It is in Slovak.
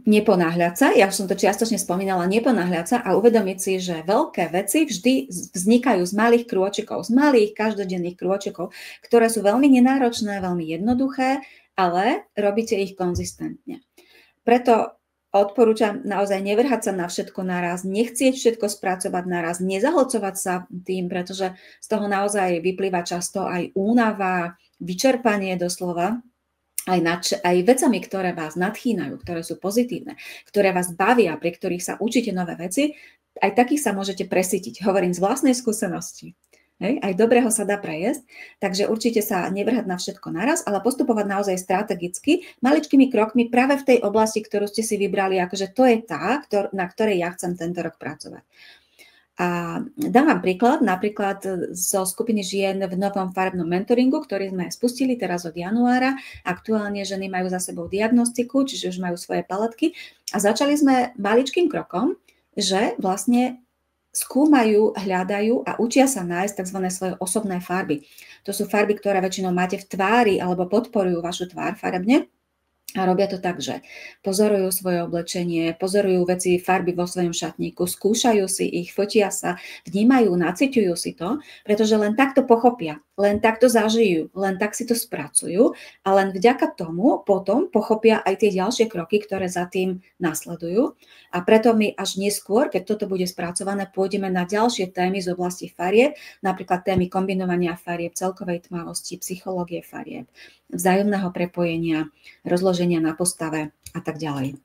neponáhľať sa, ja už som to čiastočne spomínala, neponáhľať sa a uvedomiť si, že veľké veci vždy vznikajú z malých krôčikov, z malých každodenných krôčikov, ktoré sú veľmi nenáročné, veľmi jednoduché, ale robíte ich konzistentne. Preto odporúčam naozaj nevrhať sa na všetko naraz, nechcieť všetko spracovať naraz, nezahlcovať sa tým, pretože z toho naozaj vyplýva často aj únava, vyčerpanie doslova, aj vecami, ktoré vás nadchýnajú, ktoré sú pozitívne, ktoré vás bavia, pri ktorých sa učíte nové veci, aj takých sa môžete presytiť. Hovorím z vlastnej skúsenosti. Hej, aj dobrého sa dá prejesť, takže určite sa nevrhať na všetko naraz, ale postupovať naozaj strategicky, maličkými krokmi práve v tej oblasti, ktorú ste si vybrali, akože to je tá, na ktorej ja chcem tento rok pracovať. A dám vám príklad, napríklad zo skupiny žien v novom farebnom mentoringu, ktorý sme spustili teraz od januára. Aktuálne ženy majú za sebou diagnostiku, čiže už majú svoje paletky. A začali sme maličkým krokom, že vlastne skúmajú, hľadajú a učia sa nájsť tzv. Svoje osobné farby. To sú farby, ktoré väčšinou máte v tvári alebo podporujú vašu tvár farebne. A robia to tak, že pozorujú svoje oblečenie, pozorujú veci, farby vo svojom šatníku, skúšajú si ich, fotia sa, vnímajú, naciťujú si to, pretože len takto pochopia, len takto zažijú, len tak si to spracujú a len vďaka tomu potom pochopia aj tie ďalšie kroky, ktoré za tým nasledujú. A preto my až neskôr, keď toto bude spracované, pôjdeme na ďalšie témy z oblasti farieb, napríklad témy kombinovania farieb, celkovej tmavosti, psychológie farieb, vzájomného prepojenia, rozloženia na postave a tak ďalej.